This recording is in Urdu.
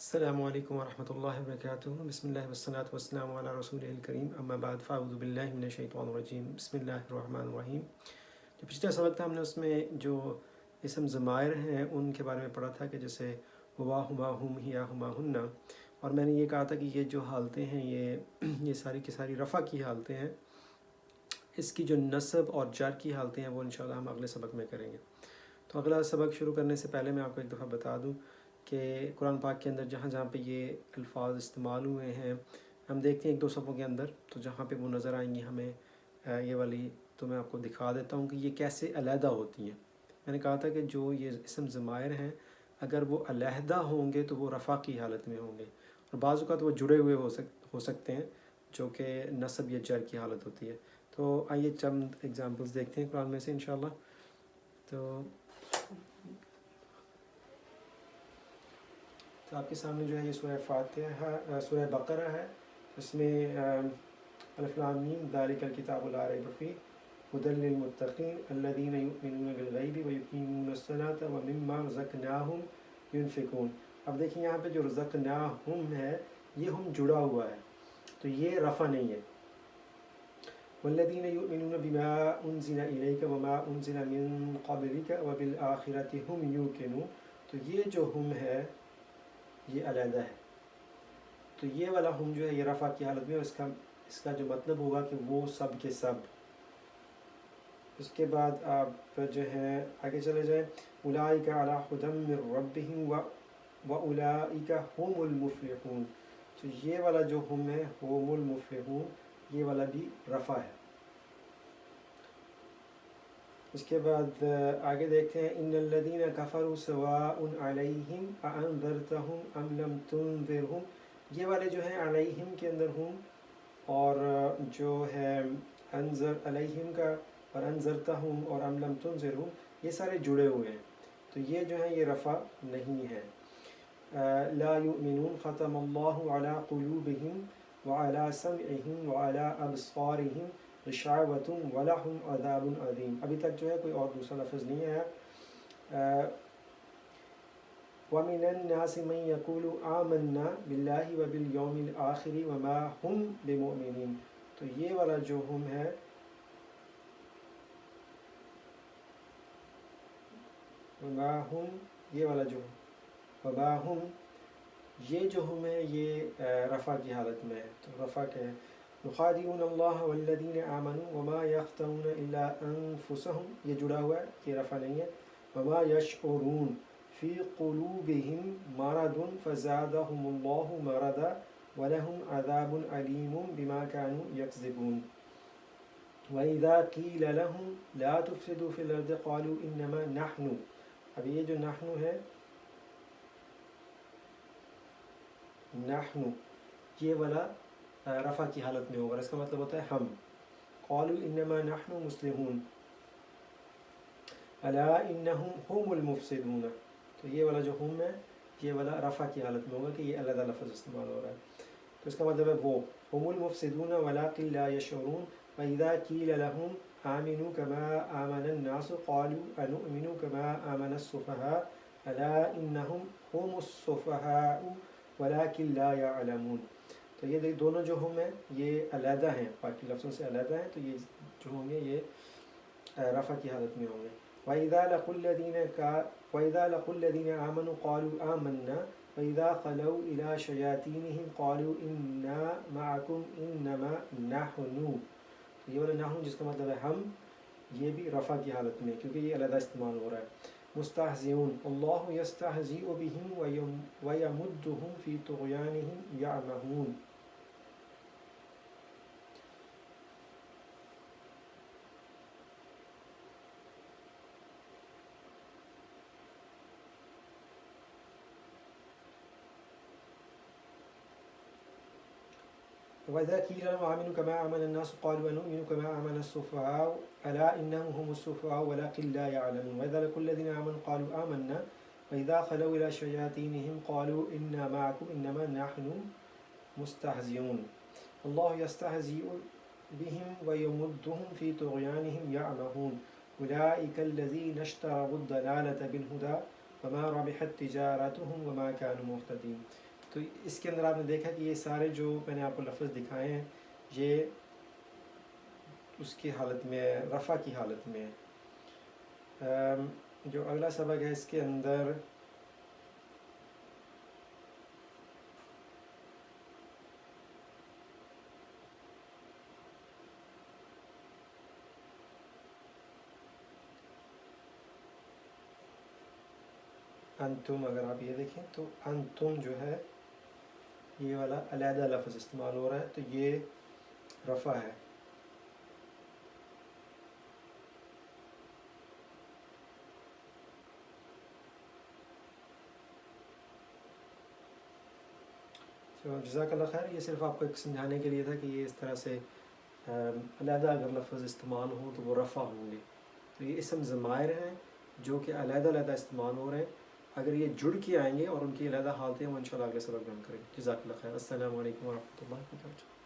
السلام علیکم ورحمۃ اللہ وبرکاتہ۔ بسم اللہ والصلاۃ والسلام علی رسول الکریم، اما بعد فاعوذ باللہ من الشیطان الرجیم، بسم اللہ الرحمن الرحیم۔ جو پچھلا سبق تھا ہم نے اس میں جو اسم ضمائر ہیں ان کے بارے میں پڑھا تھا کہ جیسے ہوا، ہما، ہم، ہیا، ہما، ہننا، اور میں نے یہ کہا تھا کہ یہ جو حالتیں ہیں یہ ساری کی ساری رفع کی حالتیں ہیں۔ اس کی جو نصب اور جر کی حالتیں ہیں وہ انشاءاللہ ہم اگلے سبق میں کریں گے۔ تو اگلا سبق شروع کرنے سے پہلے میں آپ کو ایک دفعہ بتا دوں کہ قرآن پاک کے اندر جہاں جہاں پہ یہ الفاظ استعمال ہوئے ہیں ہم دیکھتے ہیں ایک دو صفحوں کے اندر، تو جہاں پہ وہ نظر آئیں گی ہمیں یہ والی، تو میں آپ کو دکھا دیتا ہوں کہ یہ کیسے علیحدہ ہوتی ہیں۔ میں نے کہا تھا کہ جو یہ اسم ضمائر ہیں اگر وہ علیحدہ ہوں گے تو وہ رفع کی حالت میں ہوں گے، اور بعض اوقات وہ جڑے ہوئے ہو سکتے ہیں جو کہ نصب یا جر کی حالت ہوتی ہے۔ تو آئیے چند ایگزامپلس دیکھتے ہیں قرآن میں سے انشاءاللہ۔ تو آپ کے سامنے جو ہے یہ سورہ فاتحہ، سورہ بقرہ ہے، اس میں الف لام میم ذالک الکتاب لا ریب فیہ ھدی للمتقین الذین یؤمنون بالغیب ویقیمون الصلاۃ ومما رزقناہم ینفقون۔ اب دیکھیں یہاں پہ جو رزقناہم ہے یہ ہم جڑا ہوا ہے، تو یہ رفع نہیں ہے۔ والذین یؤمنون بما انزل الیک وما انزل من قبلک وبالآخرۃ ھم یوقنون، تو یہ جو ہم ہے یہ علیحدہ ہے، تو یہ والا ہم جو ہے یہ رفع کی حالت میں، اس کا جو مطلب ہوگا کہ وہ سب کے سب۔ اس کے بعد آپ جو ہے آگے چلے جائیں، اولئک علی ھدی من ربہم واولئک ھم المفلحون، تو یہ والا جو ہم ہے ھم المفلحون، یہ والا بھی رفع ہے۔ اس کے بعد آگے دیکھتے ہیں، ان الذین کفروا سواء علیہم اانذرتہم ام لم تنذرہم، یہ والے جو ہیں علیہم کے اندر ہم، اور جو ہے انذر علیہم کا اور انذرتہم اور ام لم تنذرہم، یہ سارے جڑے ہوئے ہیں، تو یہ جو ہیں یہ رفع نہیں ہے۔ لا یؤمنون ختم اللہ علی قلوبہم وعلی سمعہم وعلی ابصارہم غشاوۃ ولہم عذاب عظیم۔ ابھی تک جو ہے کوئی اور دوسرا لفظ نہیں آیا۔ وَمِنَ النَّاسِ مَن يَقُولُ آمَنَّا بِاللَّهِ وَبِالْيَوْمِ الْآخِرِ وَمَا هُمْ بِمُؤْمِنِينَ، تو یہ والا جو ہم ہے وما ہم، یہ والا جو وما ہم، یہ جو ہم ہے یہ رفع کی حالت میں ہے، تو رفع کیا ہے؟ یخادعون اللہ والذین آمنوا وما یخدعون الا انفسهم، یہ جڑا ہوا ہے، یہ رفع نہیں ہے۔ وما یشعرون فی قلوبہم مرض فزادہم اللہ مرضا ولہم عذاب علیم بما كانوا یکذبون۔ وَإِذَا قِيلَ لَهُمْ لَا تُفْسِدُوا فِي الْأَرْضِ قَالُوا إِنَّمَا نَحْنُ، اب یہ جو نحن ہے، نحن یہ والا رفع کی حالت میں ہوگا، اس کا مطلب ہوتا ہے ہم۔ قالوا انما نحن مسلمون الا انہم هم المفسدون، تو یہ والا جو ہم ہے یہ والا رفع کی حالت میں ہوگا کہ یہ علیحدہ لفظ استعمال ہو رہا ہے، تو اس کا مطلب ہے وہ هم المفسدون ولكن لا يشعرون۔ وإذا قيل لهم آمنوا كما آمن الناس قالوا أنؤمن كما آمن السفهاء ألا إنهم هم السفهاء ولكن لا يعلمون، تو یہ دونوں جو ہم ہیں یہ علیحدہ ہیں، باقی لفظوں سے علیحدہ ہیں، تو یہ جو ہوں گے یہ رفع کی حالت میں ہوں گے۔ وَإِذَا لَقُوا الَّذِينَ آمَنُوا قَالُوا آمَنَّا وَإِذَا خَلَوْا إِلَى شَيَاطِينِهِمْ قَالُوا إِنَّا مَعَكُمْ إِنَّمَا نَحْنُ، تو یہ والا نحن جس کا مطلب ہے ہم، یہ بھی رفع کی حالت میں کیونکہ یہ علیحدہ استعمال ہو رہا ہے۔ مستہزئون اللہ یستہزئ بہم ویمدہم فی طغیانہم یعمہون۔ وَإِذَا قِيلَ لَهُمْ آمِنُوا كَمَا آمَنَ النَّاسُ قَالُوا أَنُؤْمِنُ كَمَا آمَنَ السُّفَهَاءُ أَلَا إِنَّهُمْ هُمُ السُّفَهَاءُ وَلَكِنْ لَا يَعْلَمُونَ۔ وَإِذَا لَقُوا الَّذِينَ آمَنُوا قَالُوا آمَنَّا وَإِذَا خَلَوْا إِلَى شَيَاطِينِهِمْ قَالُوا إِنَّا مَعَكُمْ إِنَّمَا نَحْنُ مُسْتَهْزِئُونَ اللَّهُ يَسْتَهْزِئُ بِهِمْ وَيَمُدُّهُمْ فِي طُغْيَانِهِمْ يَعْمَهُونَ أُولَئِكَ الَّذِينَ اشْتَرَوُا الضَّلَالَةَ بِالْهُدَى وَمَا رَبِحَتْ تِجَارَتُهُمْ وَمَا كَانُوا مُهْتَدِينَ۔ تو اس کے اندر آپ نے دیکھا کہ یہ سارے جو میں نے آپ کو لفظ دکھائے ہیں یہ اس کی حالت میں ہے، رفع کی حالت میں ہے۔ جو اگلا سبق ہے اس کے اندر انتم، اگر آپ یہ دیکھیں تو انتم جو ہے یہ والا علیحدہ لفظ استعمال ہو رہا ہے، تو یہ رفع ہے۔ تو جزاک اللہ خیر، یہ صرف آپ کو ایک سمجھانے کے لیے تھا کہ یہ اس طرح سے علیحدہ اگر لفظ استعمال ہوں تو وہ رفع ہوں گے۔ تو یہ اسم ضمائر ہیں جو کہ علیحدہ علیحدہ استعمال ہو رہے ہیں، اگر یہ جڑ کے آئیں گے اور ان کی علیحدہ حالتیں وہ انشاءاللہ اگلے سبق میں ہم کریں گے۔ جزاک اللہ خیر، السلام علیکم ورحمۃ اللہ وبرکاتہ۔